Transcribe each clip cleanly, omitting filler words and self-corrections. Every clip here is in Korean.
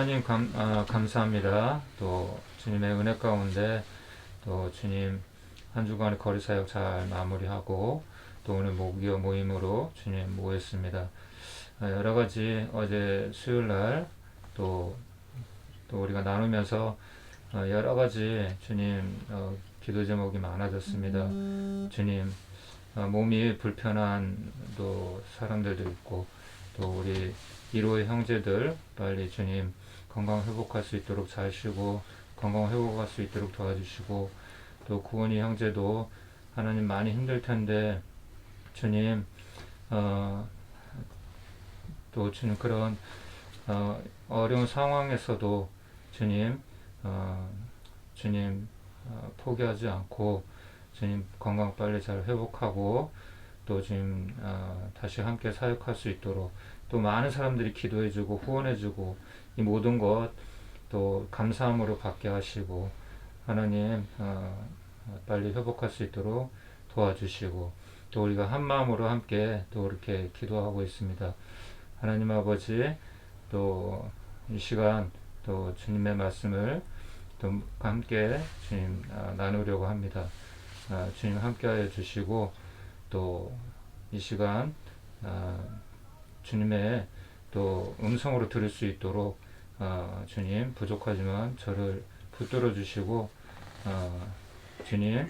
하나님 감사합니다. 또 주님의 은혜 가운데 또 주님 한 주간의 거리 사역 잘 마무리하고 또 오늘 목요 모임으로 주님 모였습니다. 여러 가지 어제 수요일 날 또 우리가 나누면서 여러 가지 주님 기도 제목이 많아졌습니다. 주님 몸이 불편한 또 사람들도 있고 또 우리 이로의 형제들 빨리 주님 건강 회복할 수 있도록 잘 쉬고 건강 회복할 수 있도록 도와주시고 또 구원이 형제도 하나님 많이 힘들 텐데 주님 또 주님 그런 어려운 상황에서도 주님 포기하지 않고 주님 건강 빨리 잘 회복하고 또 주님 다시 함께 사역할 수 있도록 또 많은 사람들이 기도해주고 후원해주고 이 모든 것 또 감사함으로 받게 하시고 하나님 빨리 회복할 수 있도록 도와주시고 또 우리가 한 마음으로 함께 또 이렇게 기도하고 있습니다. 하나님 아버지 또 이 시간 또 주님의 말씀을 또 함께 주님 나누려고 합니다. 주님 함께하여 주시고 또 이 시간 주님의 또 음성으로 들을 수 있도록 주님 부족하지만 저를 붙들어 주시고 주님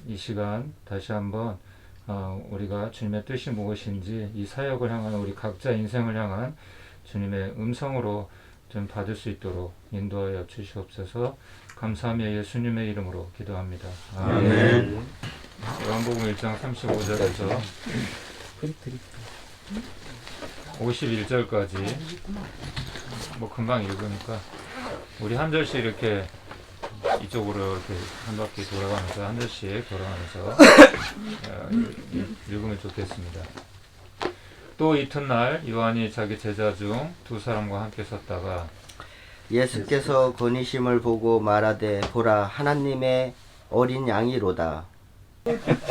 이 시간 다시 한번 우리가 주님의 뜻이 무엇인지 이 사역을 향한 우리 각자 인생을 향한 주님의 음성으로 좀 받을 수 있도록 인도하여 주시옵소서. 감사하며 예수님의 이름으로 기도합니다. 아멘. 요한복음 1장 35절에서 51절까지 뭐 금방 읽으니까 우리 한 절씩 이렇게 이쪽으로 이렇게 한 바퀴 돌아가면서 한 절씩 돌아가면서 읽으면 좋겠습니다. 또 이튿날 요한이 자기 제자 중 두 사람과 함께 섰다가 예수께서 건의심을 보고 말하되 보라 하나님의 어린 양이로다.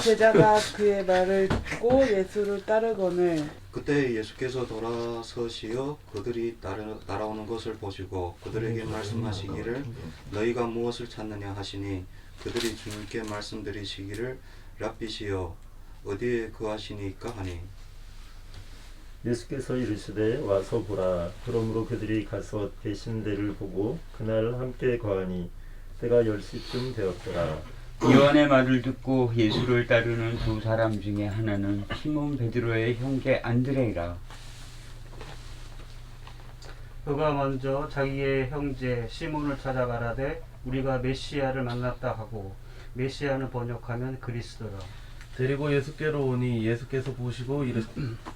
제자가 그의 말을 듣고 예수를 따르거늘 그때 예수께서 돌아서시어 그들이 따라오는 것을 보시고 그들에게 말씀하시기를 너희가 무엇을 찾느냐 하시니 그들이 주님께 말씀드리시기를 랍비시여 어디에 거하시니까 하니 예수께서 이르시되 와서 보라. 그러므로 그들이 가서 계신 데를 보고 그날 함께 거하니 때가 10시쯤 되었더라. 요한의 말을 듣고 예수를 따르는 두 사람 중에 하나는 시몬 베드로의 형제 안드레이라. 그가 먼저 자기의 형제 시몬을 찾아 가라되 우리가 메시아를 만났다 하고 메시아는 번역하면 그리스도라. 데리고 예수께로 오니 예수께서 보시고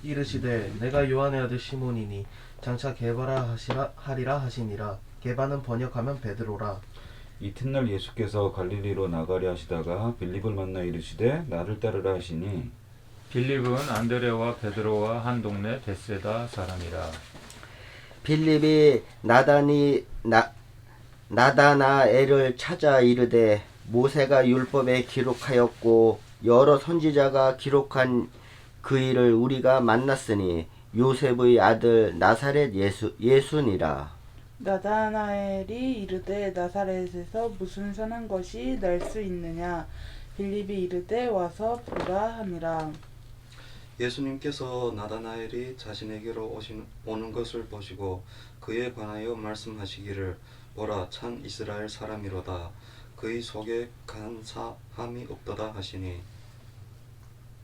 이르시되 내가 요한의 아들 시몬이니 장차 게바라 하리라 하시니라. 게바는 번역하면 베드로라. 이튿날 예수께서 갈릴리로 나가려 하시다가 빌립을 만나 이르시되 나를 따르라 하시니 빌립은 안드레와 베드로와 한 동네 베세다 사람이라. 빌립이 나다나엘을 찾아 이르되 모세가 율법에 기록하였고 여러 선지자가 기록한 그 일을 우리가 만났으니 요셉의 아들 나사렛 예수니라. 나다나엘이 이르되 나사렛에서 무슨 선한 것이 날 수 있느냐. 빌립이 이르되 와서 보라 하니라. 예수님께서 나다나엘이 자신에게로 오는 것을 보시고 그에 관하여 말씀하시기를 보라 참 이스라엘 사람이로다 그의 속에 간사함이 없도다 하시니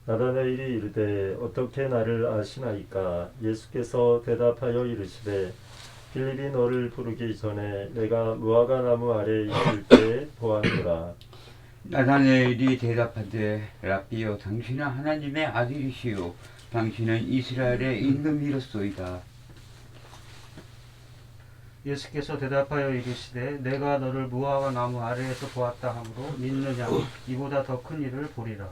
나다나엘이 이르되 어떻게 나를 아시나이까? 예수께서 대답하여 이르시되 빌립이 너를 부르기 전에 내가 무화과 나무 아래에 있을 때 보았노라. 나다나엘이 대답하되 랍비여 당신은 하나님의 아들이시요 당신은 이스라엘의 임금이로소이다. 예수께서 대답하여 이르시되 내가 너를 무화과 나무 아래에서 보았다 하므로 믿느냐. 이보다 더 큰 일을 보리라.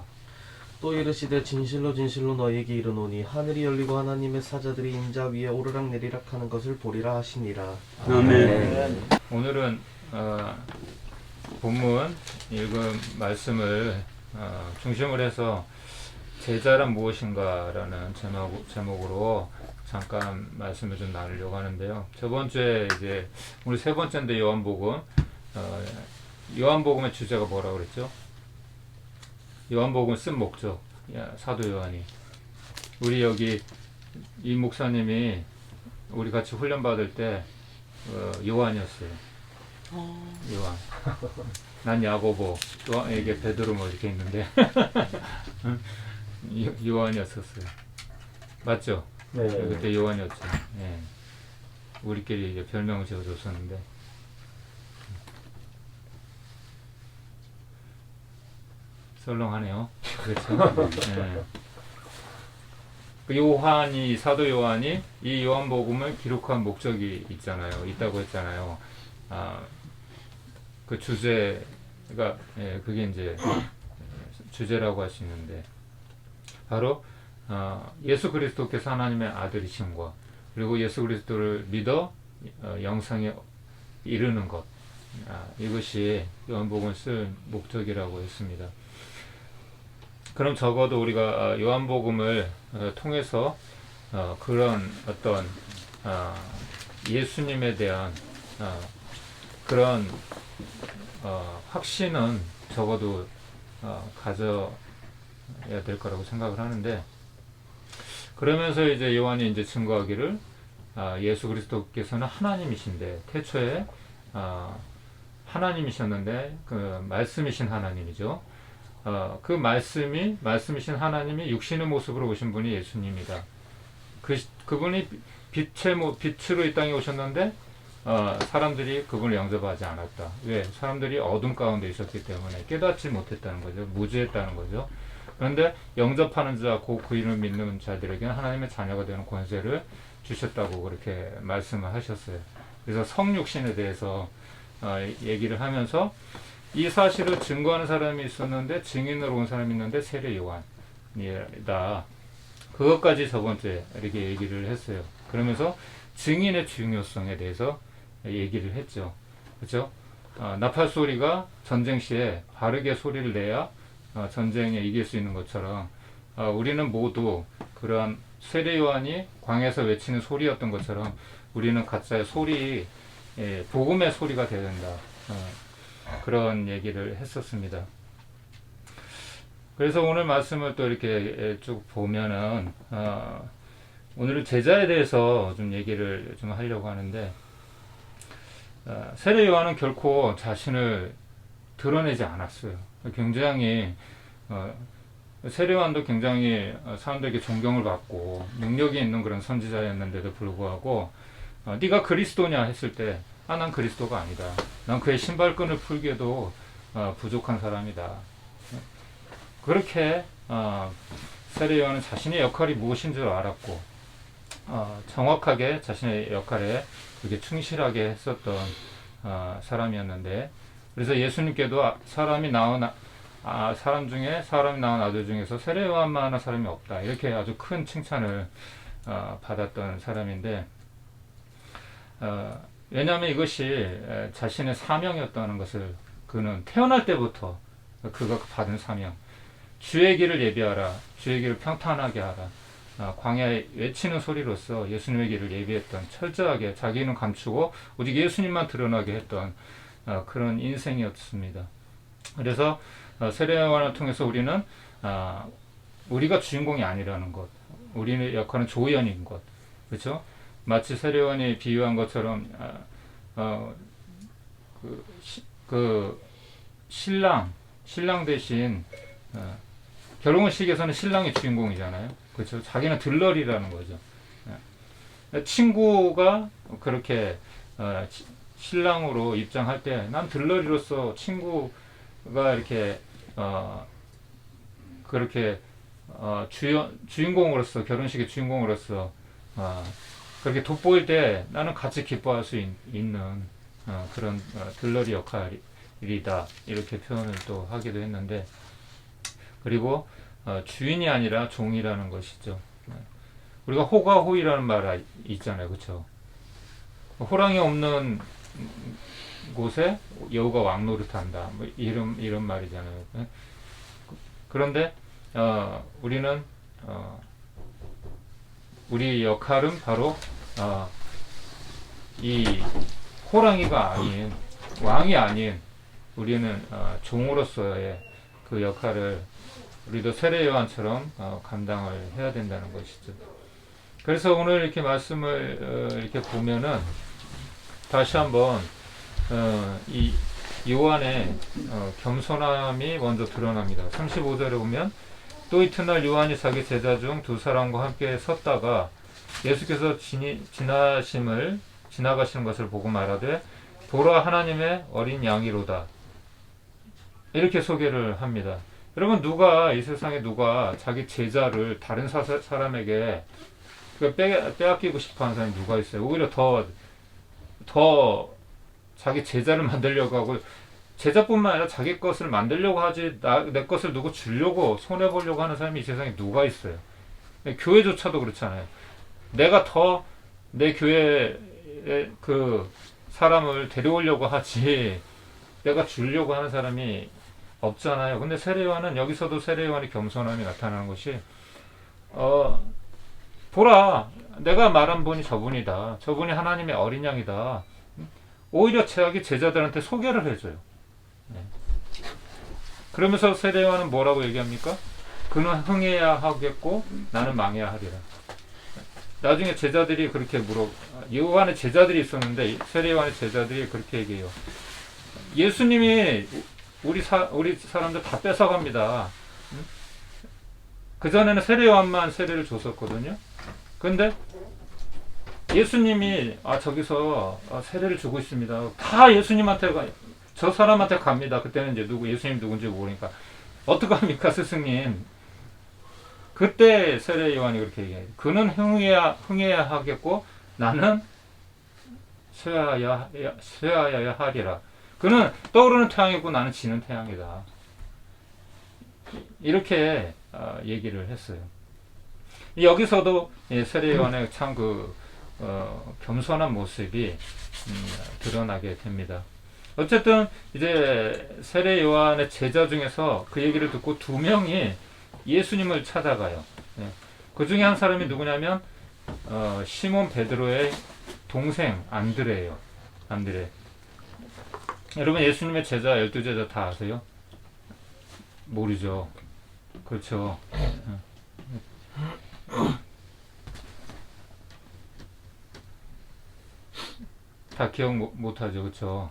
또 이르시되 진실로 진실로 너희에게 이르노니 하늘이 열리고 하나님의 사자들이 인자 위에 오르락 내리락 하는 것을 보리라 하시니라. 아멘. 오늘은 본문 읽은 말씀을 중심으로 해서 제자란 무엇인가라는 제목으로 잠깐 말씀을 좀 나누려고 하는데요. 저번 주에 이제 오늘 세 번째인데 요한복음, 요한복음의 주제가 뭐라고 그랬죠? 요한복음 쓴 목적, 사도 요한이. 우리 여기 이 목사님이 우리 같이 훈련 받을 때 요한이었어요. 요한. 난 야고보, 이게 베드로 뭐 이렇게 있는데 요한이었었어요. 맞죠? 네. 그때 요한이었죠. 예. 우리끼리 이제 별명을 지어줬었는데. 썰렁하네요. 그렇죠? 예. 그 요한이, 사도 요한이 이 요한복음을 기록한 목적이 있다고 했잖아요. 그 주제가, 그게 이제 주제라고 할 수 있는데, 바로 예수 그리스도께서 하나님의 아들이심과, 그리고 예수 그리스도를 믿어 영생에 이르는 것, 이것이 요한복음을 쓸 목적이라고 했습니다. 그럼 적어도 우리가 요한복음을 통해서 그런 어떤 예수님에 대한 그런 확신은 적어도 가져야 될 거라고 생각을 하는데, 그러면서 이제 요한이 이제 증거하기를 예수 그리스도께서는 하나님이신데, 태초에 하나님이셨는데 그 말씀이신 하나님이죠. 그 말씀이신 하나님이 육신의 모습으로 오신 분이 예수님이다. 그분이 빛으로 이 땅에 오셨는데 사람들이 그분을 영접하지 않았다. 왜? 사람들이 어둠 가운데 있었기 때문에 깨닫지 못했다는 거죠. 무지했다는 거죠. 그런데 영접하는 자, 그 이름을 믿는 자들에게는 하나님의 자녀가 되는 권세를 주셨다고 그렇게 말씀을 하셨어요. 그래서 성육신에 대해서 얘기를 하면서 이 사실을 증거하는 사람이 있었는데, 증인으로 온 사람이 있는데 세례 요한이다. 그것까지 저번 주에 이렇게 얘기를 했어요. 그러면서 증인의 중요성에 대해서 얘기를 했죠. 그렇죠? 나팔 소리가 전쟁 시에 바르게 소리를 내야 전쟁에 이길 수 있는 것처럼, 우리는 모두 그러한 세례 요한이 광야에서 외치는 소리였던 것처럼 우리는 각자의 소리, 복음의 소리가 되어야 된다. 그런 얘기를 했었습니다. 그래서 오늘 말씀을 또 이렇게 쭉 보면은 오늘은 제자에 대해서 좀 얘기를 좀 하려고 하는데, 세례 요한은 결코 자신을 드러내지 않았어요. 굉장히 세례 요한도 굉장히 사람들에게 존경을 받고 능력이 있는 그런 선지자였는데도 불구하고 네가 그리스도냐 했을 때, 난 그리스도가 아니다. 난 그의 신발끈을 풀기에도 부족한 사람이다. 그렇게 세례 요한은 자신의 역할이 무엇인 줄 알았고, 정확하게 자신의 역할에 그게 충실하게 했었던 사람이었는데, 그래서 예수님께도 사람이 낳은 아들 중에서 세례 요한만한 사람이 없다. 이렇게 아주 큰 칭찬을 받았던 사람인데, 왜냐하면 이것이 자신의 사명이었다는 것을 그는 태어날 때부터 그가 받은 사명, 주의 길을 예비하라, 주의 길을 평탄하게 하라, 광야에 외치는 소리로서 예수님의 길을 예비했던, 철저하게 자기는 감추고 오직 예수님만 드러나게 했던 그런 인생이었습니다. 그래서 세례 요한을 통해서 우리는 우리가 주인공이 아니라는 것, 우리의 역할은 조연인 것, 그렇죠? 마치 세례 요한이 비유한 것처럼 신랑 대신 결혼식에서는 신랑이 주인공이잖아요. 그렇죠? 자기는 들러리라는 거죠. 친구가 그렇게 신랑으로 입장할 때, 난 들러리로서 친구가 이렇게 그렇게 주인공으로서, 결혼식의 주인공으로서 그렇게 돋보일 때 나는 같이 기뻐할 수 있는 그런 들러리 역할이다, 이렇게 표현을 또 하기도 했는데, 그리고 주인이 아니라 종이라는 것이죠. 우리가 호가호이라는 말 있잖아요, 그렇죠? 호랑이 없는 곳에 여우가 왕노릇한다, 뭐 이런 말이잖아요. 그런데 우리는 우리 역할은 바로 이 호랑이가 아닌, 왕이 아닌 우리는 종으로서의 그 역할을 우리도 세례 요한처럼 감당을 해야 된다는 것이죠. 그래서 오늘 이렇게 말씀을 이렇게 보면은 다시 한번 이 요한의 겸손함이 먼저 드러납니다. 35절에 보면 또 이튿날 요한이 자기 제자 중 두 사람과 함께 섰다가 예수께서 지나가시는 것을 보고 말하되 보라 하나님의 어린 양이로다. 이렇게 소개를 합니다. 여러분, 이 세상에 누가 자기 제자를 다른 사람에게 빼앗기고 싶어 하는 사람이 누가 있어요? 오히려 더 자기 제자를 만들려고 하고, 제자뿐만 아니라 자기 것을 만들려고 하지, 내 것을 누구 주려고 손해보려고 하는 사람이 이 세상에 누가 있어요? 교회조차도 그렇잖아요. 내가 더 내 교회에 그 사람을 데려오려고 하지, 내가 주려고 하는 사람이 없잖아요. 근데 세례요한은, 여기서도 세례요한의 겸손함이 나타나는 것이, 보라, 내가 말한 분이 저분이다. 저분이 하나님의 어린 양이다. 오히려 자기 제자들한테 소개를 해줘요. 그러면서 세례요한은 뭐라고 얘기합니까? 그는 흥해야 하겠고 나는 망해야 하리라. 나중에 제자들이 그렇게 요한의 제자들이 있었는데 세례요한의 제자들이 그렇게 얘기해요. 예수님이 우리 사람들 다 뺏어갑니다. 그전에는 세례요한만 세례를 줬었거든요. 근데 예수님이 저기서 세례를 주고 있습니다. 다 예수님한테 저 사람한테 갑니다. 그때는 이제 예수님 누군지 모르니까 어떻게 합니까, 스승님? 그때 세례 요한이 그렇게 얘기해요. 그는 흥해야 하겠고 나는 쇠하여야 하리라. 그는 떠오르는 태양이고 나는 지는 태양이다. 이렇게 얘기를 했어요. 여기서도 세례 요한의 참 겸손한 모습이 드러나게 됩니다. 어쨌든 이제 세례 요한의 제자 중에서 그 얘기를 듣고 2명이 예수님을 찾아가요. 그 중에 한 사람이 누구냐면 시몬 베드로의 동생 안드레예요. 안드레. 여러분, 예수님의 제자 12제자 다 아세요? 모르죠. 그렇죠. 다 기억 못하죠. 그렇죠.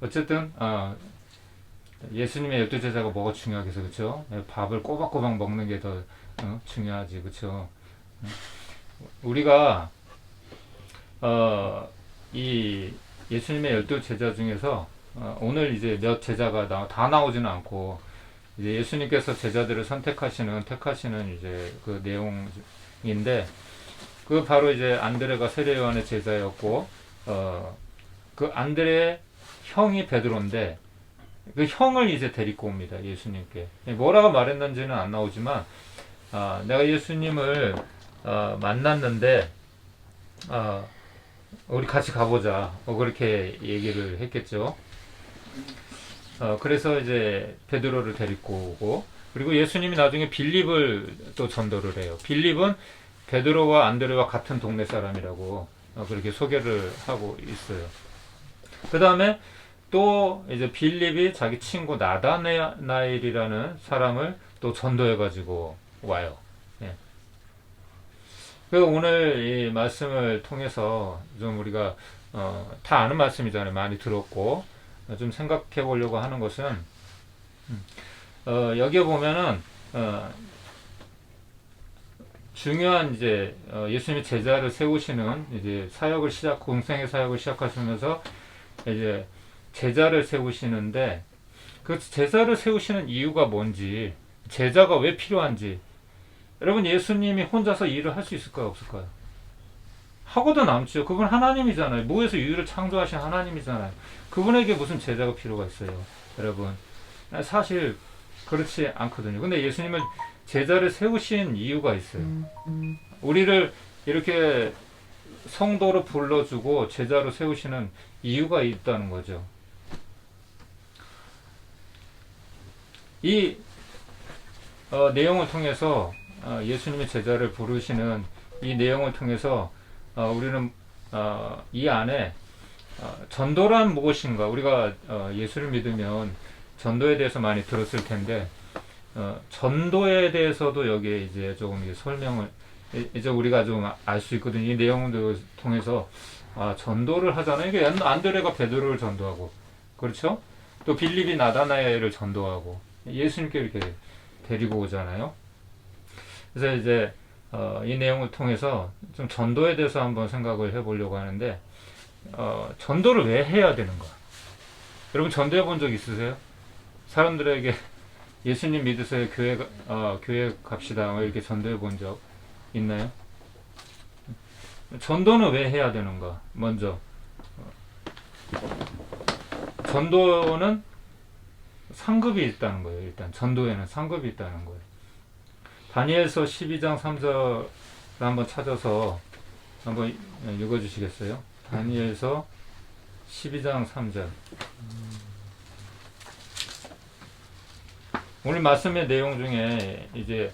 어쨌든 예수님의 12제자가 뭐가 중요하겠어, 그렇죠? 밥을 꼬박꼬박 먹는 게 더 중요하지, 그렇죠? 우리가 이 예수님의 12제자 중에서 오늘 이제 몇 제자가 다 나오지는 않고 이제 예수님께서 제자들을 택하시는 이제 그 내용인데, 그 바로 이제 안드레가 세례 요한의 제자였고, 그 안드레의 형이 베드로인데, 그 형을 이제 데리고 옵니다, 예수님께. 뭐라고 말했는지는 안 나오지만, 내가 예수님을 만났는데, 우리 같이 가보자. 그렇게 얘기를 했겠죠. 그래서 이제 베드로를 데리고 오고, 그리고 예수님이 나중에 빌립을 또 전도를 해요. 빌립은 베드로와 안드레와 같은 동네 사람이라고 그렇게 소개를 하고 있어요. 그 다음에 또 이제 빌립이 자기 친구 나다나엘이라는 사람을 또 전도해가지고 와요. 그 오늘 이 말씀을 통해서 좀 우리가 다 아는 말씀이잖아요. 많이 들었고 좀 생각해 보려고 하는 것은 여기에 보면은 중요한 이제 예수님이 제자를 세우시는 이제 공생의 사역을 시작하시면서 이제 제자를 세우시는데, 그 제자를 세우시는 이유가 뭔지, 제자가 왜 필요한지. 여러분, 예수님이 혼자서 일을 할 수 있을까요, 없을까요? 하고도 남죠. 그분 하나님이잖아요. 무에서 유를 창조하신 하나님이잖아요. 그분에게 무슨 제자가 필요가 있어요, 여러분? 사실 그렇지 않거든요. 근데 예수님은 제자를 세우신 이유가 있어요. 우리를 이렇게 성도로 불러주고 제자로 세우시는 이유가 있다는 거죠. 이 내용을 통해서 예수님의 제자를 부르시는 이 내용을 통해서 우리는 이 안에 전도란 무엇인가, 우리가 예수를 믿으면 전도에 대해서 많이 들었을 텐데 전도에 대해서도 여기에 이제 조금 설명을 이제 우리가 좀 알 수 있거든요. 이 내용을 통해서 전도를 하잖아요. 이게 안드레가 베드로를 전도하고, 그렇죠? 또 빌립이 나다나엘을 전도하고 예수님께 이렇게 데리고 오잖아요. 그래서 이제 이 내용을 통해서 좀 전도에 대해서 한번 생각을 해보려고 하는데, 전도를 왜 해야 되는가? 여러분 전도해 본 적 있으세요? 사람들에게 예수님 믿으세요, 교회 갑시다 이렇게 전도해 본 적 있나요? 전도는 왜 해야 되는가? 먼저 전도는 상급이 있다는 거예요. 일단 전도에는 상급이 있다는 거예요. 다니엘서 12장 3절을 한번 찾아서 한번 읽어주시겠어요? 다니엘서 12장 3절. 오늘 말씀의 내용 중에 이제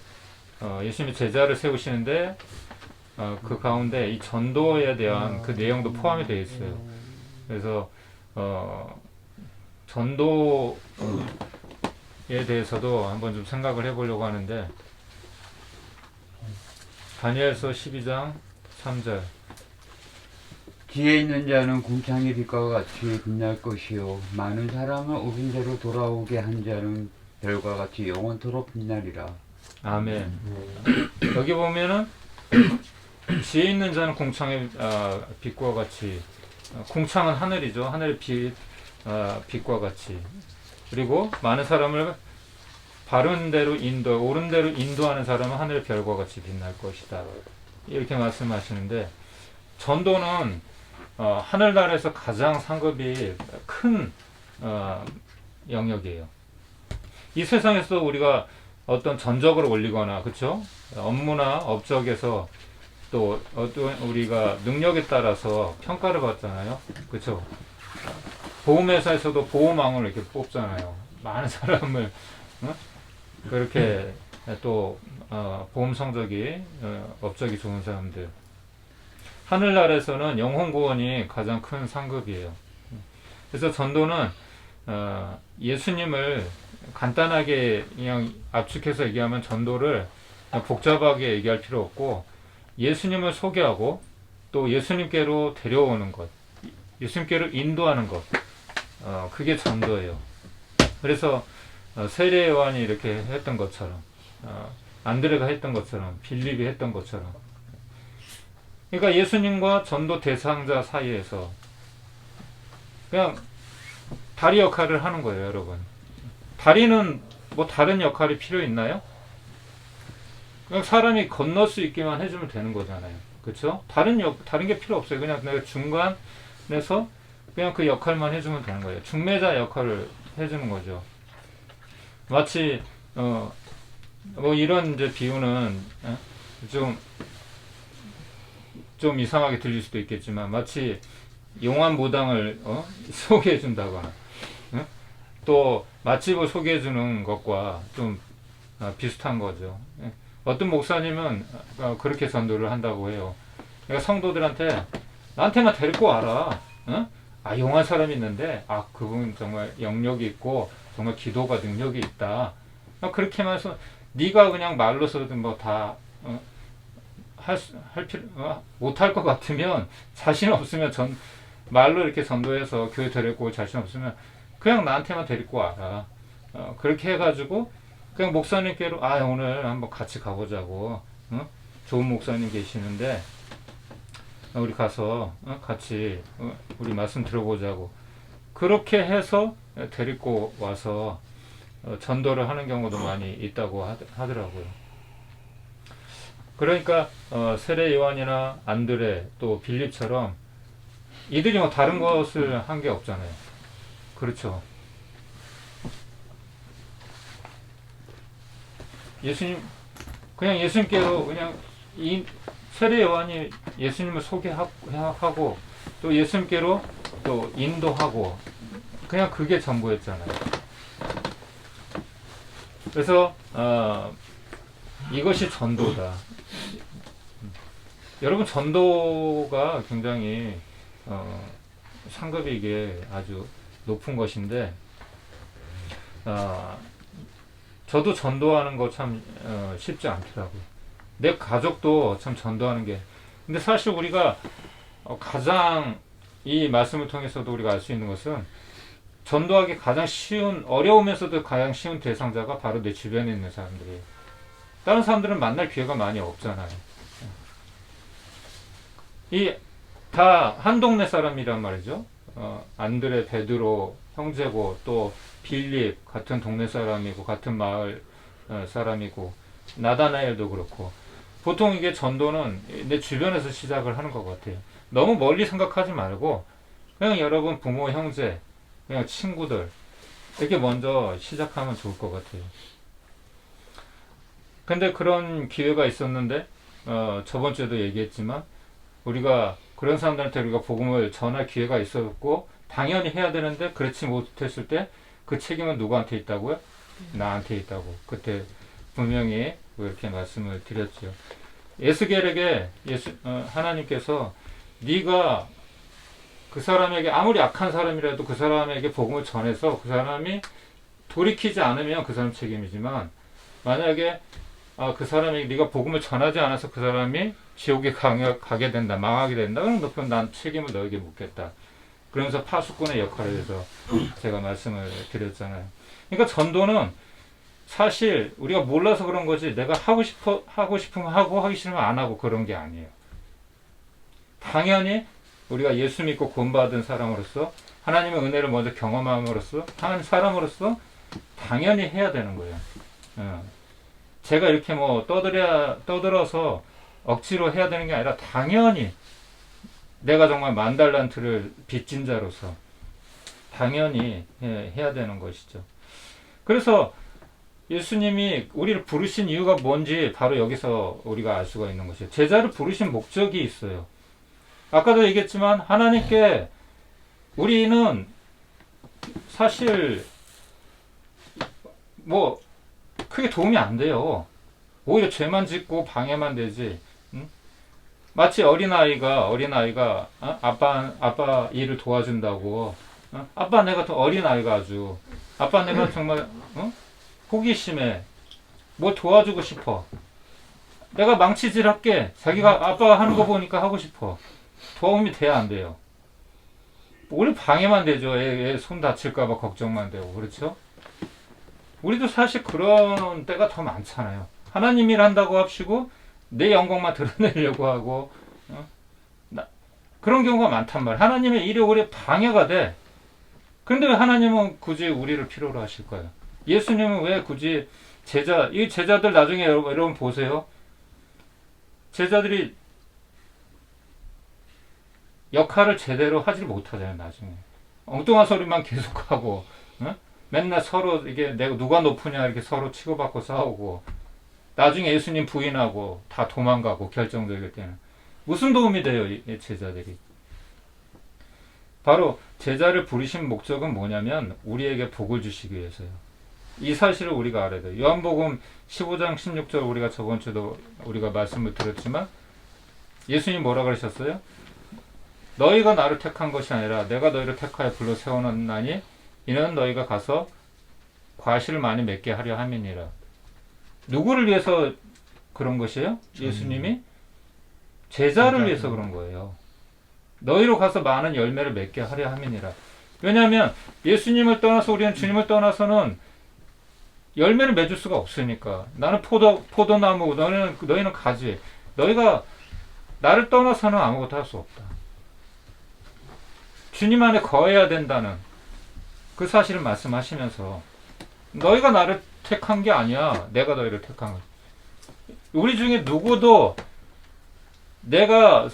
예수님이 제자를 세우시는데 그 가운데 이 전도에 대한 그 내용도 포함이 되어 있어요. 그래서 전도에 대해서도 한번 좀 생각을 해보려고 하는데, 다니엘서 12장 3절. 지혜 있는 자는 궁창의 빛과 같이 빛날 것이요 많은 사람을 옳은 대로 돌아오게 한 자는 별과 같이 영원토록 빛나리라. 아멘. 여기 보면은 지혜 있는 자는 궁창의 빛과 같이, 궁창은 하늘이죠. 하늘의 빛과 같이. 그리고 많은 사람을 바른 대로 옳은 대로 인도하는 사람은 하늘의 별과 같이 빛날 것이다. 이렇게 말씀하시는데, 전도는 하늘나라에서 가장 상급이 큰 영역이에요. 이 세상에서 우리가 어떤 전적을 올리거나, 그렇죠? 업무나 업적에서 또 어떤 우리가 능력에 따라서 평가를 받잖아요. 그렇죠? 보험회사에서도 보험왕을 이렇게 뽑잖아요. 많은 사람을 그렇게 또 보험 성적이 업적이 좋은 사람들. 하늘나라에서는 영혼 구원이 가장 큰 상급이에요. 그래서 전도는 예수님을 간단하게 그냥 압축해서 얘기하면, 전도를 복잡하게 얘기할 필요 없고 예수님을 소개하고 또 예수님께로 데려오는 것, 예수님께로 인도하는 것, 그게 전도예요. 그래서 세례 요한이 이렇게 했던 것처럼, 안드레가 했던 것처럼, 빌립이 했던 것처럼, 그러니까 예수님과 전도 대상자 사이에서 그냥 다리 역할을 하는 거예요, 여러분. 다리는 뭐 다른 역할이 필요 있나요? 그냥 사람이 건널 수 있게만 해주면 되는 거잖아요. 그렇죠? 다른 게 필요 없어요. 그냥 내가 중간에서 그냥 그 역할만 해주면 되는 거예요. 중매자 역할을 해주는 거죠. 마치 뭐 이런 이제 비유는 좀 이상하게 들릴 수도 있겠지만, 마치 용한 무당을 소개해 준다거나 또 맛집을 소개해 주는 것과 좀 비슷한 거죠. 어떤 목사님은 그렇게 전도를 한다고 해요. 그러니까 성도들한테 나한테만 데리고 와라. 용한 사람이 있는데 그분 정말 영역이 있고 정말 기도가 능력이 있다. 그렇게만 해서 네가 그냥 말로서든 뭐 다 못할 것 같으면, 자신 없으면 말로 이렇게 전도해서 교회 데리고 올 자신 없으면 그냥 나한테만 데리고 와라. 그렇게 해가지고 그냥 목사님께로 오늘 한번 같이 가보자고. 좋은 목사님 계시는데 우리 가서 같이 우리 말씀 들어보자고. 그렇게 해서 데리고 와서 전도를 하는 경우도 많이 있다고 하더라고요. 그러니까 세례 요한이나 안드레 또 빌립처럼 이들이 뭐 다른 것을 한 게 없잖아요. 그렇죠? 그냥 예수님께로 그냥 이 세례 요한이 예수님을 소개하고 또 예수님께로 또 인도하고, 그냥 그게 전부였잖아요. 그래서 이것이 전도다. 여러분, 전도가 굉장히 상급이 이게 아주 높은 것인데, 저도 전도하는 거 참 쉽지 않더라고요. 내 가족도 참 전도하는 게. 근데 사실 우리가 가장 이 말씀을 통해서도 우리가 알 수 있는 것은 전도하기 가장 쉬운, 어려우면서도 가장 쉬운 대상자가 바로 내 주변에 있는 사람들이에요. 다른 사람들은 만날 기회가 많이 없잖아요. 이 다 한 동네 사람이란 말이죠. 안드레, 베드로 형제고, 또 빌립 같은 동네 사람이고, 같은 마을 사람이고, 나다나엘도 그렇고. 보통 이게 전도는 내 주변에서 시작을 하는 것 같아요. 너무 멀리 생각하지 말고 그냥 여러분 부모, 형제, 그냥 친구들 이렇게 먼저 시작하면 좋을 것 같아요. 근데 그런 기회가 있었는데 저번 주에도 얘기했지만, 우리가 그런 사람들한테 우리가 복음을 전할 기회가 있었고 당연히 해야 되는데 그렇지 못했을 때 그 책임은 누구한테 있다고요? 나한테 있다고 그때 분명히 이렇게 말씀을 드렸죠. 에스겔에게 하나님께서 네가 그 사람에게, 아무리 악한 사람이라도 그 사람에게 복음을 전해서 그 사람이 돌이키지 않으면 그 사람 책임이지만, 만약에 그 사람에게 네가 복음을 전하지 않아서 그 사람이 지옥에 가게 된다, 망하게 된다, 그럼 난 책임을 너에게 묻겠다. 그러면서 파수꾼의 역할에 대해서 제가 말씀을 드렸잖아요. 그러니까 전도는 사실 우리가 몰라서 그런 거지, 내가 하고 싶으면 하고 하기 싫으면 안 하고 그런 게 아니에요. 당연히 우리가 예수 믿고 구원받은 사람으로서, 하나님의 은혜를 먼저 경험함으로써, 한 사람으로서 당연히 해야 되는 거예요. 제가 이렇게 뭐 떠들어서 억지로 해야 되는 게 아니라 당연히 내가 정말 만달란트를 빚진 자로서 당연히 해야 되는 것이죠. 그래서 예수님이 우리를 부르신 이유가 뭔지 바로 여기서 우리가 알 수가 있는 것이에요. 제자를 부르신 목적이 있어요. 아까도 얘기했지만 하나님께 우리는 사실 뭐 크게 도움이 안 돼요. 오히려 죄만 짓고 방해만 되지. 마치 어린아이가 아빠 일을 도와준다고, 아빠 내가 더 어린아이가 아주, 아빠 내가 정말 호기심에 뭐 도와주고 싶어, 내가 망치질 할게, 자기가 아빠가 하는 거 보니까 하고 싶어. 도움이 돼야 안 돼요? 오히려 방해만 되죠. 애 손 다칠까봐 걱정만 되고. 그렇죠? 우리도 사실 그런 때가 더 많잖아요. 하나님 일 한다고 합시고 내 영광만 드러내려고 하고, 그런 경우가 많단 말이에요. 하나님의 일이 오히려 방해가 돼. 그런데 왜 하나님은 굳이 우리를 필요로 하실까요? 예수님은 왜 굳이 이 제자들 나중에 여러분 보세요. 제자들이 역할을 제대로 하지 못하잖아요. 나중에 엉뚱한 소리만 계속하고, 맨날 서로 이게 내가 누가 높으냐 이렇게 서로 치고받고 싸우고, 나중에 예수님 부인하고 다 도망가고, 결정적일 때는 무슨 도움이 돼요? 이 제자들이. 바로 제자를 부르신 목적은 뭐냐면 우리에게 복을 주시기 위해서요. 이 사실을 우리가 알아야 돼요. 요한복음 15장 16절 우리가 저번 주도 우리가 말씀을 드렸지만, 예수님 뭐라 그러셨어요? 너희가 나를 택한 것이 아니라 내가 너희를 택하여 불러 세워놨나니 이는 너희가 가서 과실을 많이 맺게 하려 함이니라. 누구를 위해서 그런 것이에요? 예수님이 제자를 위해서 그런 거예요. 너희로 가서 많은 열매를 맺게 하려 함이니라. 왜냐하면 예수님을 떠나서, 우리는 주님을 떠나서는 열매를 맺을 수가 없으니까. 나는 포도나무고 너희는 가지. 너희가 나를 떠나서는 아무것도 할 수 없다. 주님 안에 거해야 된다는 그 사실을 말씀하시면서, 너희가 나를 택한 게 아니야. 내가 너희를 택한 거야. 우리 중에 누구도 내가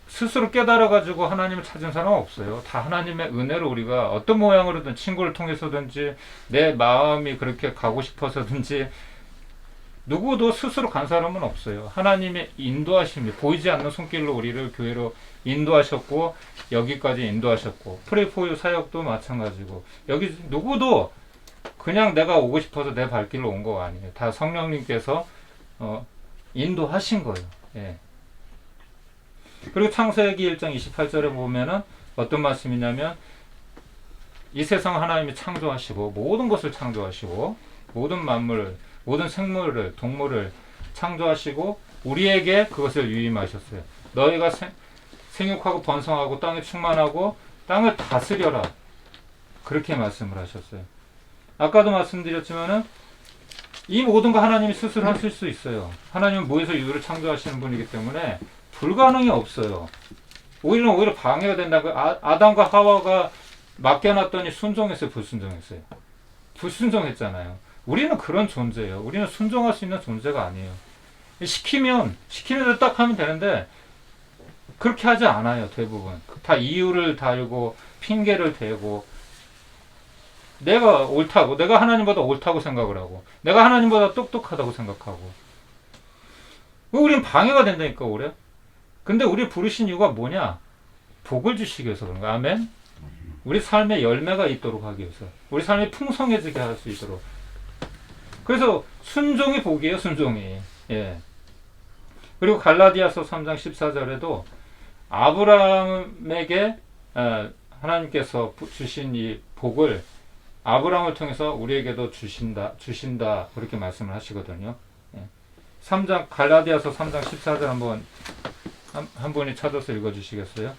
스스로 깨달아가지고 하나님을 찾은 사람은 없어요. 다 하나님의 은혜로 우리가 어떤 모양으로든, 친구를 통해서든지 내 마음이 그렇게 가고 싶어서든지, 누구도 스스로 간 사람은 없어요. 하나님의 인도하심이, 보이지 않는 손길로 우리를 교회로 인도하셨고 여기까지 인도하셨고, 프레이포유 사역도 마찬가지고, 여기 누구도 그냥 내가 오고 싶어서 내 발길로 온 거 아니에요. 다 성령님께서 인도하신 거예요. 예. 그리고 창세기 1장 28절에 보면은 어떤 말씀이냐면 이 세상 하나님이 창조하시고 모든 것을 창조하시고 모든 만물을 모든 생물을 동물을 창조하시고 우리에게 그것을 유임하셨어요. 너희가 생육하고 번성하고 땅에 충만하고 땅을 다스려라. 그렇게 말씀을 하셨어요. 아까도 말씀드렸지만은 이 모든 거 하나님이 스스로 하실 수 있어요. 하나님은 무에서 유를 창조하시는 분이기 때문에 불가능이 없어요. 오히려 방해가 된다고. 아담과 하와가 맡겨놨더니 순종했어요, 불순종했어요? 불순종했잖아요. 우리는 그런 존재예요. 우리는 순종할 수 있는 존재가 아니에요. 시키는 대로 딱 하면 되는데 그렇게 하지 않아요. 대부분 다 이유를 달고 핑계를 대고 내가 옳다고, 내가 하나님보다 옳다고 생각을 하고 내가 하나님보다 똑똑하다고 생각하고 우리는 방해가 된다니까. 오래. 근데 우리 부르신 이유가 뭐냐? 복을 주시기 위해서 그런 거야. 아멘. 우리 삶에 열매가 있도록 하기 위해서, 우리 삶이 풍성해지게 할 수 있도록. 그래서 순종이 복이에요. 순종이. 예. 그리고 갈라디아서 3장 14절에도 아브라함에게 하나님께서 주신 이 복을 아브라함을 통해서 우리에게도 주신다 그렇게 말씀을 하시거든요. 예. 갈라디아서 3장 14절 한 분이 찾아서 읽어주시겠어요?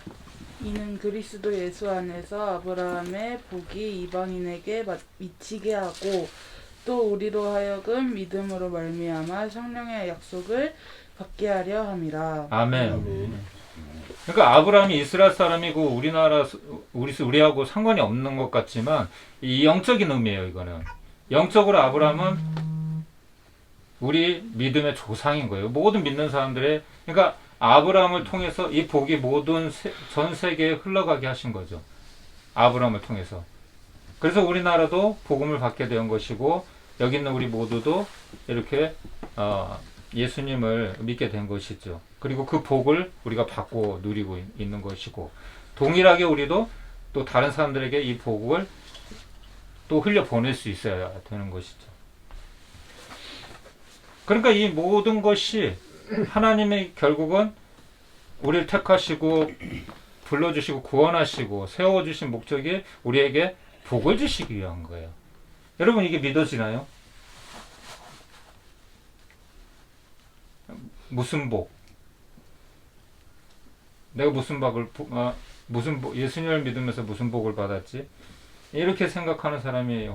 이는 그리스도 예수 안에서 아브라함의 복이 이방인에게 미치게 하고 또 우리로 하여금 믿음으로 말미암아 성령의 약속을 받게 하려 함이라. 아멘. 그러니까 아브라함이 이스라엘 사람이고 우리하고 상관이 없는 것 같지만 이 영적인 의미예요. 이거는 영적으로 아브라함은 우리 믿음의 조상인 거예요. 모든 믿는 사람들의. 그러니까 아브라함을 통해서 이 복이 모든 전 세계에 흘러가게 하신 거죠. 아브라함을 통해서. 그래서 우리나라도 복음을 받게 된 것이고 여기 있는 우리 모두도 이렇게 예수님을 믿게 된 것이죠. 그리고 그 복을 우리가 받고 누리고 있는 것이고 동일하게 우리도 또 다른 사람들에게 이 복을 또 흘려보낼 수 있어야 되는 것이죠. 그러니까 이 모든 것이 하나님의 결국은 우리를 택하시고 불러주시고 구원하시고 세워주신 목적이 우리에게 복을 주시기 위한 거예요. 여러분 이게 믿어지나요? 무슨 복? 내가 예수님을 믿으면서 무슨 복을 받았지? 이렇게 생각하는 사람이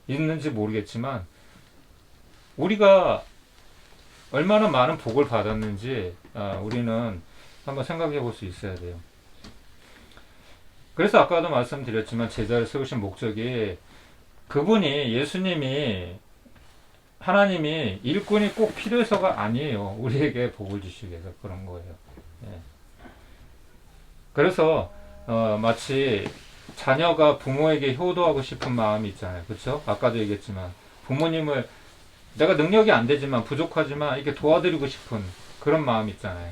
있는지 모르겠지만 우리가 얼마나 많은 복을 받았는지 우리는 한번 생각해 볼 수 있어야 돼요. 그래서 아까도 말씀드렸지만 제자를 세우신 목적이 그분이 예수님이 하나님이 일꾼이 꼭 필요해서가 아니에요. 우리에게 복을 주시기 위해서 그런 거예요. 예. 그래서 마치 자녀가 부모에게 효도하고 싶은 마음이 있잖아요. 그렇죠? 아까도 얘기했지만 부모님을 내가 능력이 안 되지만 부족하지만 이렇게 도와드리고 싶은 그런 마음이 있잖아요.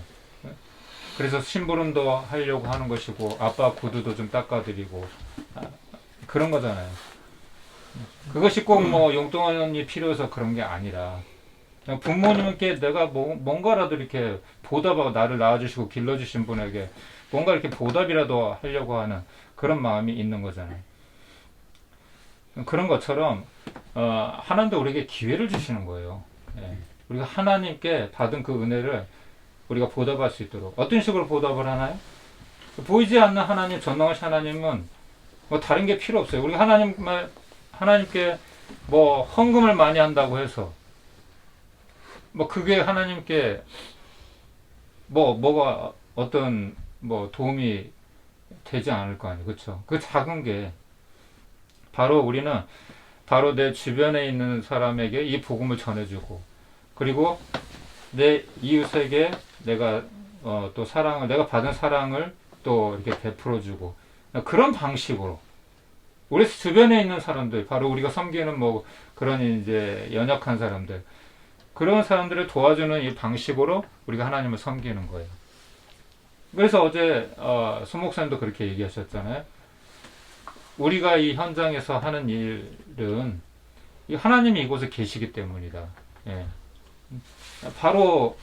그래서 심부름도 하려고 하는 것이고 아빠 구두도 좀 닦아드리고 그런 거잖아요. 그것이 꼭 뭐 용돈이 필요해서 그런 게 아니라 그냥 부모님께 내가 뭔가라도 이렇게 보답하고 나를 낳아주시고 길러주신 분에게 뭔가 이렇게 보답이라도 하려고 하는 그런 마음이 있는 거잖아요. 그런 것처럼 하나님도 우리에게 기회를 주시는 거예요. 예. 우리가 하나님께 받은 그 은혜를 우리가 보답할 수 있도록. 어떤 식으로 보답을 하나요? 보이지 않는 하나님, 전능하신 하나님은 뭐 다른 게 필요 없어요. 우리가 하나님께 뭐 헌금을 많이 한다고 해서 뭐 그게 하나님께 뭐가 어떤 뭐 도움이 되지 않을 거 아니에요. 그렇죠? 그 작은 게 우리는 바로 내 주변에 있는 사람에게 이 복음을 전해주고 그리고 내 이웃에게 내가 또 내가 받은 사랑을 또 이렇게 베풀어주고 그런 방식으로 우리 주변에 있는 사람들, 바로 우리가 섬기는 뭐 그런 이제 연약한 사람들, 그런 사람들을 도와주는 이 방식으로 우리가 하나님을 섬기는 거예요. 그래서 어제 손 목사님도 그렇게 얘기하셨잖아요. 우리가 이 현장에서 하는 일은 이 하나님이 이곳에 계시기 때문이다. 예. 바로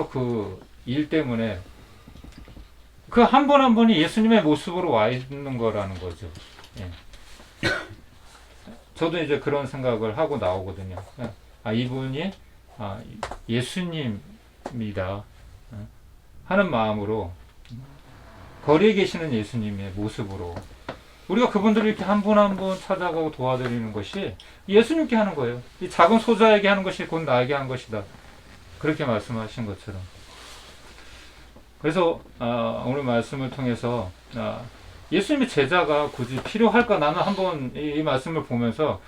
그 일 때문에 그 한 분 한 분이 예수님의 모습으로 와 있는 거라는 거죠. 예. 저도 이제 그런 생각을 하고 나오거든요. 이분이 예수님이다 하는 마음으로, 거리에 계시는 예수님의 모습으로 우리가 그분들을 이렇게 한 분 한 분 찾아가고 도와드리는 것이 예수님께 하는 거예요. 이 작은 소자에게 하는 것이 곧 나에게 한 것이다. 그렇게 말씀하신 것처럼. 그래서 오늘 말씀을 통해서 예수님의 제자가 굳이 필요할까, 나는 한번 이 말씀을 보면서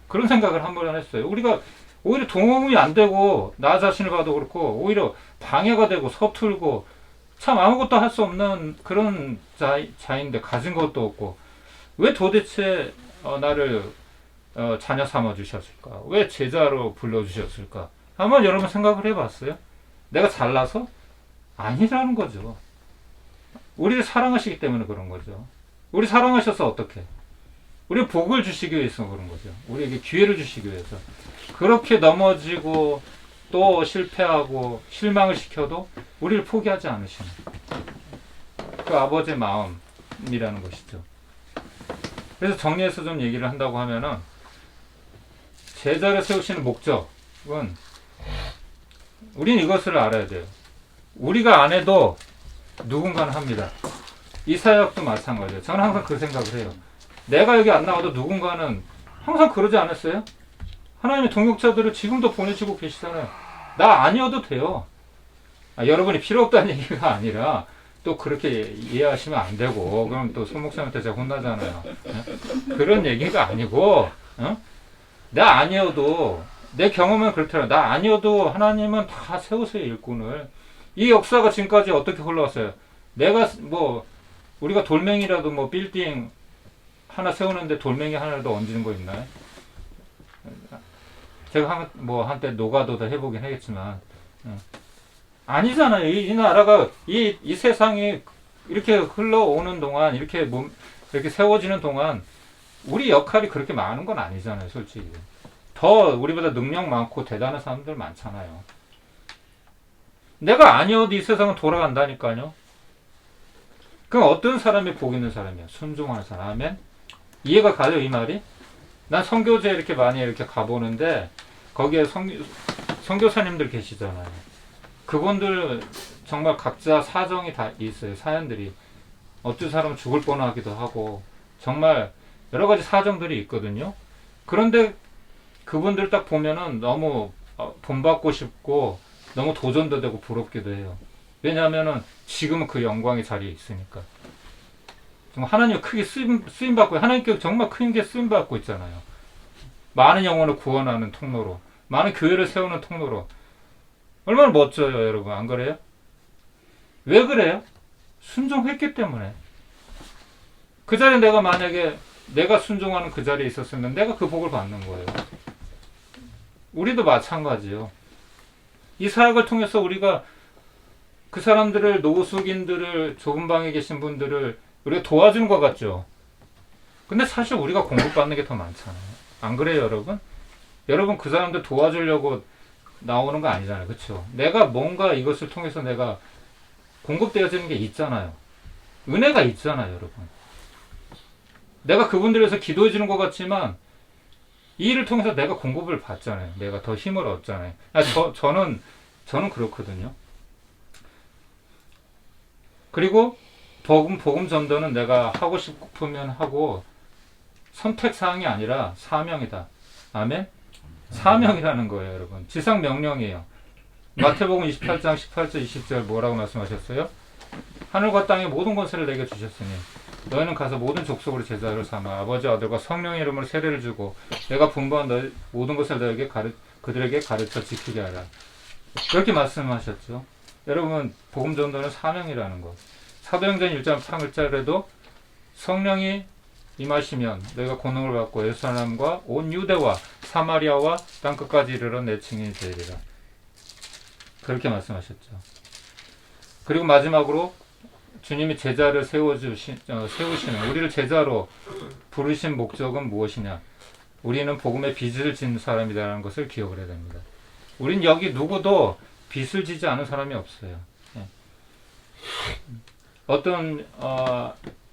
그런 생각을 한번 했어요. 우리가 오히려 동업이 안 되고, 나 자신을 봐도 그렇고 오히려 방해가 되고 서툴고 참 아무것도 할 수 없는 그런 자인데, 가진 것도 없고, 왜 도대체 나를 자녀 삼아 주셨을까? 왜 제자로 불러 주셨을까? 한번 여러분 생각을 해봤어요? 내가 잘나서? 아니라는 거죠. 우리를 사랑하시기 때문에 그런 거죠. 우리 사랑하셔서 어떻게? 우리 복을 주시기 위해서 그런 거죠. 우리에게 기회를 주시기 위해서. 그렇게 넘어지고 또 실패하고 실망을 시켜도 우리를 포기하지 않으시는 그 아버지의 마음이라는 것이죠. 그래서 정리해서 좀 얘기를 한다고 하면은, 제자를 세우시는 목적은, 우리는 이것을 알아야 돼요. 우리가 안 해도 누군가는 합니다. 이사야도 마찬가지예요. 저는 항상 그 생각을 해요. 내가 여기 안 나와도 누군가는 항상 그러지 않았어요? 하나님의 동역자들을 지금도 보내주고 계시잖아요. 나 아니어도 돼요. 여러분이 필요 없다는 얘기가 아니라, 또 그렇게 이해하시면 안 되고, 그럼 또 손목사님한테 제가 혼나잖아요. 그런 얘기가 아니고, 나 아니어도, 내 경험은 그렇더라. 나 아니어도 하나님은 다 세우세요, 일꾼을. 이 역사가 지금까지 어떻게 흘러왔어요? 내가 우리가 돌멩이라도 빌딩 하나 세우는데 돌멩이 하나라도 얹는 거 있나요? 제가 한때 노가도도 해보긴 하겠지만, 아니잖아요. 이 나라가, 이 세상이 이렇게 흘러오는 동안, 이렇게 세워지는 동안, 우리 역할이 그렇게 많은 건 아니잖아요, 솔직히. 더 우리보다 능력 많고 대단한 사람들 많잖아요. 내가 아니어도 이 세상은 돌아간다니까요. 그럼 어떤 사람이 복 있는 사람이야? 순종하는 사람. 아멘? 이해가 가요, 이 말이? 난 선교제 이렇게 많이 이렇게 가보는데, 거기에 선교사님들 계시잖아요. 그분들 정말 각자 사정이 다 있어요. 사연들이. 어떤 사람은 죽을 뻔하기도 하고, 정말 여러 가지 사정들이 있거든요. 그런데 그분들 딱 보면은 너무 본받고 싶고, 너무 도전도 되고 부럽기도 해요. 왜냐하면은 지금은 그 영광의 자리에 있으니까. 정말 하나님 크게 쓰임받고, 하나님께 정말 크게 쓰임받고 있잖아요. 많은 영혼을 구원하는 통로로, 많은 교회를 세우는 통로로. 얼마나 멋져요, 여러분. 안 그래요? 왜 그래요? 순종했기 때문에. 그 자리에 만약에 내가 순종하는 그 자리에 있었으면 내가 그 복을 받는 거예요. 우리도 마찬가지요. 이 사역을 통해서 우리가 그 사람들을, 노숙인들을, 좁은 방에 계신 분들을 우리가 도와주는 것 같죠. 근데 사실 우리가 공급받는 게 더 많잖아요. 안 그래요, 여러분? 여러분 그 사람들 도와주려고 나오는 거 아니잖아요. 그렇죠? 내가 뭔가 이것을 통해서 내가 공급되어지는 게 있잖아요. 은혜가 있잖아요, 여러분. 내가 그분들을 위해서 기도해 주는 것 같지만 이 일을 통해서 내가 공급을 받잖아요. 내가 더 힘을 얻잖아요. 저는 그렇거든요. 그리고 복음 전도는 내가 하고 싶으면 하고, 선택사항이 아니라 사명이다. 아멘? 사명이라는 거예요, 여러분. 지상 명령이에요. 마태복음 28장 18절 20절 뭐라고 말씀하셨어요? 하늘과 땅의 모든 권세를 내게 주셨으니 너희는 가서 모든 족속으로 제자를 삼아 아버지, 아들과 성령의 이름으로 세례를 주고 내가 분부한 모든 것을 그들에게 가르쳐 지키게 하라. 그렇게 말씀하셨죠. 여러분, 복음 전도는 사명이라는 것. 사도행전 1장 8절에도 성령이 임하시면 너희가 권능을 받고 예루살렘과 온 유대와 사마리아와 땅끝까지 이르러 내 증인이 되리라. 그렇게 말씀하셨죠. 그리고 마지막으로 주님이 제자를 세우시는 우리를 제자로 부르신 목적은 무엇이냐? 우리는 복음의 빚을 진 사람이라는 것을 기억을 해야 됩니다. 우린 여기 누구도 빚을 지지 않은 사람이 없어요. 예. 어떤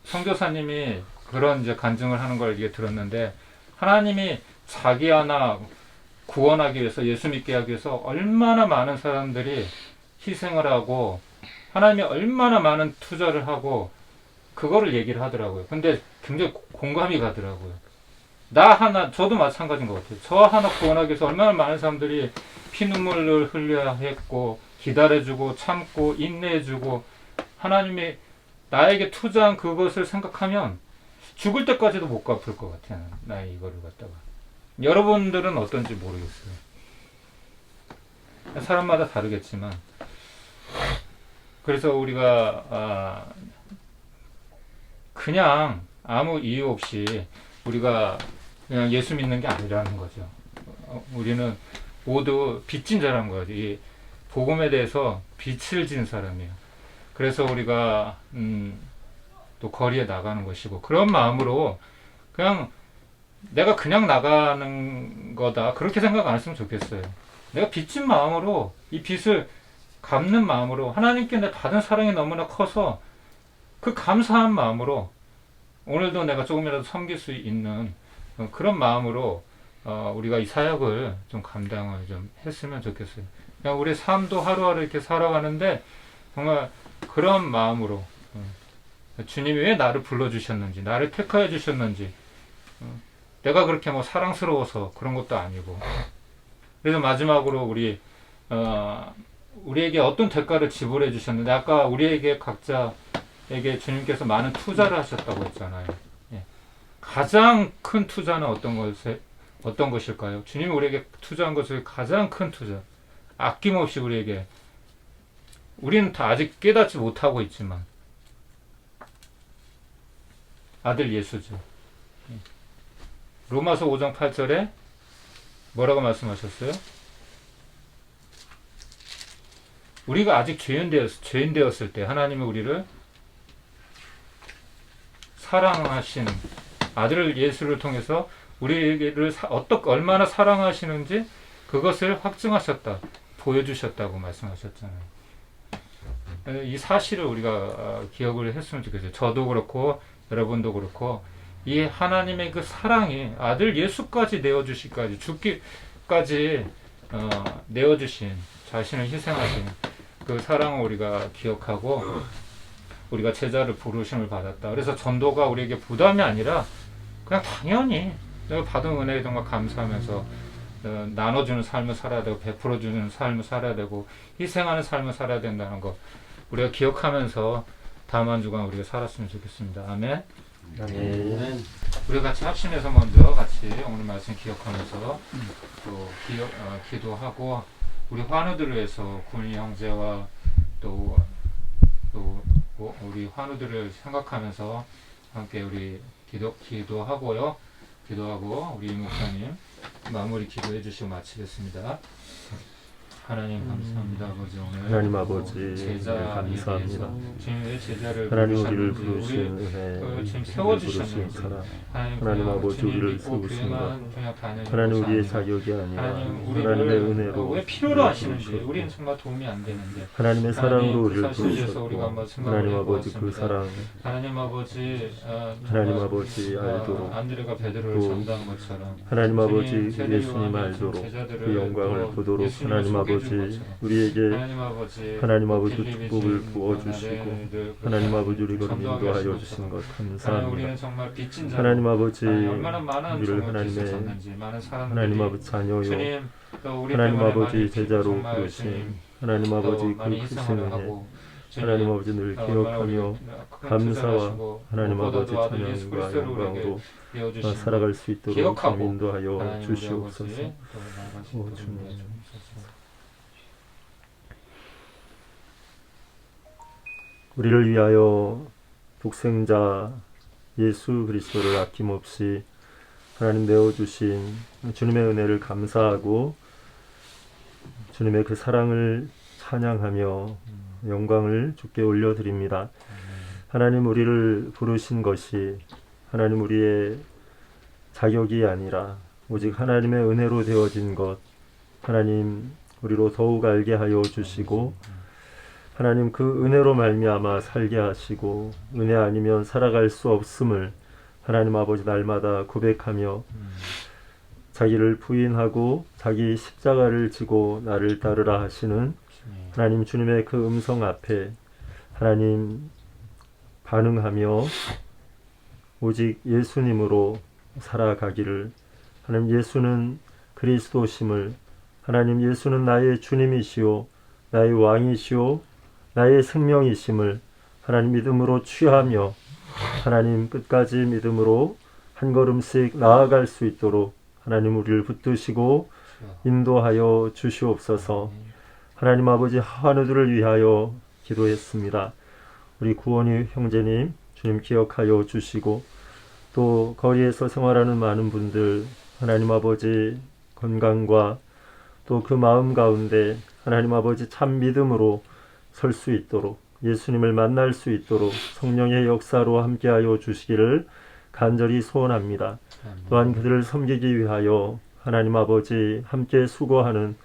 선교사님이 그런 이제 간증을 하는 걸 이게 들었는데, 하나님이 자기 하나 구원하기 위해서, 예수 믿게 하기 위해서 얼마나 많은 사람들이 희생을 하고 하나님이 얼마나 많은 투자를 하고 그거를 얘기를 하더라고요. 근데 굉장히 공감이 가더라고요. 나 하나, 저도 마찬가지인 것 같아요. 저 하나 구원하기 위해서 얼마나 많은 사람들이 피눈물을 흘려야 했고, 기다려주고, 참고, 인내해주고, 하나님이 나에게 투자한 그것을 생각하면 죽을 때까지도 못 갚을 것 같아요. 나의 이거를 갖다가. 여러분들은 어떤지 모르겠어요. 사람마다 다르겠지만. 그래서 우리가 그냥 아무 이유 없이 우리가 그냥 예수 믿는 게 아니라는 거죠. 우리는 모두 빚진 자라는 거죠. 이 복음에 대해서 빚을 진 사람이에요. 그래서 우리가 또 거리에 나가는 것이고, 그런 마음으로 그냥 내가 그냥 나가는 거다, 그렇게 생각 안 했으면 좋겠어요. 내가 빚진 마음으로, 이 빚을 갚는 마음으로, 하나님께 내 받은 사랑이 너무나 커서 그 감사한 마음으로 오늘도 내가 조금이라도 섬길 수 있는 그런 마음으로 우리가 이 사역을 좀 감당을 좀 했으면 좋겠어요. 그냥 우리 삶도 하루하루 이렇게 살아가는데 정말 그런 마음으로 주님이 왜 나를 불러주셨는지, 나를 택하여 주셨는지, 내가 그렇게 뭐 사랑스러워서 그런 것도 아니고. 그래서 마지막으로 우리에게 어떤 대가를 지불해 주셨는데, 아까 우리에게 각자에게 주님께서 많은 투자를 하셨다고 했잖아요. 예. 가장 큰 투자는 어떤 것일까요? 주님이 우리에게 투자한 것을 가장 큰 투자, 아낌없이 우리에게, 우리는 다 아직 깨닫지 못하고 있지만 아들 예수죠. 로마서 5장 8절에 뭐라고 말씀하셨어요? 우리가 아직 죄인 되었을 때 하나님은 우리를 사랑하신 아들 예수를 통해서 우리를 얼마나 사랑하시는지 그것을 확증하셨다, 보여주셨다고 말씀하셨잖아요. 이 사실을 우리가 기억을 했으면 좋겠어요. 저도 그렇고 여러분도 그렇고, 이 하나님의 그 사랑이 아들 예수까지 내어주시기까지, 죽기까지 내어주신, 자신을 희생하신 그 사랑을 우리가 기억하고 우리가 제자를 부르심을 받았다. 그래서 전도가 우리에게 부담이 아니라 그냥 당연히 내가 받은 은혜에 정말 감사하면서 나눠주는 삶을 살아야 되고, 베풀어주는 삶을 살아야 되고, 희생하는 삶을 살아야 된다는 거 우리가 기억하면서 다음 한 주간 우리가 살았으면 좋겠습니다. 아멘. 아멘. 우리 같이 합심해서 먼저 같이 오늘 말씀 기억하면서 또 기도하고, 우리 환우들을 위해서 군이 형제와 또 우리 환우들을 생각하면서 함께 우리 기도하고요. 기도하고 우리 목사님 마무리 기도해 주시고 마치겠습니다. 하나님 감사합니다. 아버지, 오늘 하나님 아버지 제자 감사합니다. 주님의 제자를 하나님 우리를 부르셨는지, 부르신 은혜, 지금 우리를 세워주셨는지, 부르신 사랑, 하나님 하나님 아버지 우리를 세우신 것, 하나님 우리의 자격이 아니라 하나님의 은혜로 왜 필요로 하시는지 부르셨고, 우리는 정말 도움이 안 되는데 하나님의 사랑으로 우리를 사실에 대해서 우리가 부르셨고, 한번 생각을 하나님 아버지 그 해보았습니다. 사랑, 하나님 아버지, 하나님 아버지 알도록, 안드레가 베드로를 또 전도한 것처럼 하나님 아버지 주님, 세례 예수님 요한이 알도록 제자들을 그 영광을 또 보도록 예수님을 하나님 소개해 아버지 준 것처럼 우리에게 하나님 아버지 축복을 부어주시고, 하나님 아버지 우리를 인도하여 주신 것 감사합니다. 우리는 정말 빚진 자로, 하나님 아버지 얼마나 많은 우리를 정말 빚을 하나님의 졌는지, 많은 사람들이 하나님 아버지 자녀요, 주님, 또 우리 하나님 때문에 아버지 많이 제자로 정말 부르신 주님, 하나님 또 아버지 그 많이 크신 희생을 은혜, 하고, 주님, 하나님 아버지 늘 기억하며 감사와 하나님 아버지 찬양과 영광으로 살아갈 수 있도록 기억하고, 좀 인도하여 하나님 주시옵소서. 우리 아버지, 또 나아가실 오, 것을 주님. 도와주옵소서. 우리를 위하여 독생자 예수 그리스도를 아낌없이 하나님 내어주신 주님의 은혜를 감사하고 주님의 그 사랑을 찬양하며 영광을 주께 올려드립니다. 하나님 우리를 부르신 것이 하나님 우리의 자격이 아니라 오직 하나님의 은혜로 되어진 것, 하나님 우리로 더욱 알게 하여 주시고 하나님 그 은혜로 말미암아 살게 하시고 은혜 아니면 살아갈 수 없음을 하나님 아버지 날마다 고백하며 자기를 부인하고 자기 십자가를 지고 나를 따르라 하시는 하나님 주님의 그 음성 앞에 하나님 반응하며 오직 예수님으로 살아가기를, 하나님 예수는 그리스도심을, 하나님 예수는 나의 주님이시오 나의 왕이시오 나의 생명이심을 하나님 믿음으로 취하며 하나님 끝까지 믿음으로 한 걸음씩 나아갈 수 있도록 하나님 우리를 붙드시고 인도하여 주시옵소서. 하나님 아버지 하나들을 위하여 기도했습니다. 우리 구원이 형제님 주님 기억하여 주시고 또 거리에서 생활하는 많은 분들 하나님 아버지 건강과 또 그 마음 가운데 하나님 아버지 참 믿음으로 설 수 있도록 예수님을 만날 수 있도록 성령의 역사로 함께하여 주시기를 간절히 소원합니다. 또한 그들을 섬기기 위하여 하나님 아버지 함께 수고하는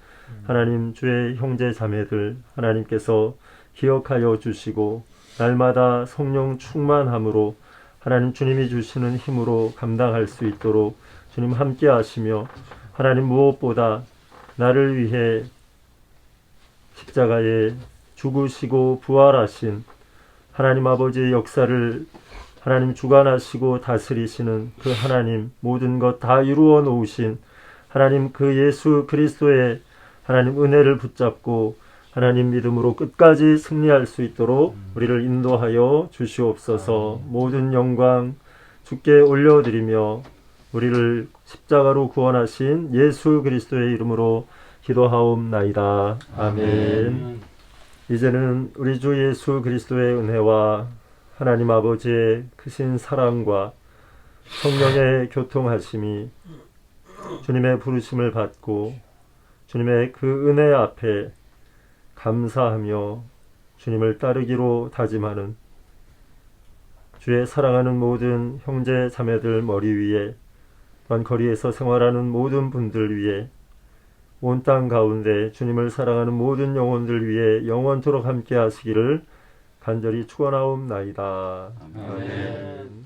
하나님 주의 형제 자매들 하나님께서 기억하여 주시고 날마다 성령 충만함으로 하나님 주님이 주시는 힘으로 감당할 수 있도록 주님 함께 하시며 하나님 무엇보다 나를 위해 십자가에 죽으시고 부활하신 하나님 아버지의 역사를 하나님 주관하시고 다스리시는 그 하나님 모든 것 다 이루어 놓으신 하나님 그 예수 그리스도의 하나님 은혜를 붙잡고 하나님 믿음으로 끝까지 승리할 수 있도록 우리를 인도하여 주시옵소서. 모든 영광 주께 올려드리며 우리를 십자가로 구원하신 예수 그리스도의 이름으로 기도하옵나이다. 아멘. 이제는 우리 주 예수 그리스도의 은혜와 하나님 아버지의 크신 사랑과 성령의 교통하심이 주님의 부르심을 받고 주님의 그 은혜 앞에 감사하며 주님을 따르기로 다짐하는 주의 사랑하는 모든 형제 자매들 머리 위에 또한 거리에서 생활하는 모든 분들 위에 온 땅 가운데 주님을 사랑하는 모든 영혼들 위해 영원토록 함께 하시기를 간절히 축원하옵나이다. 아멘.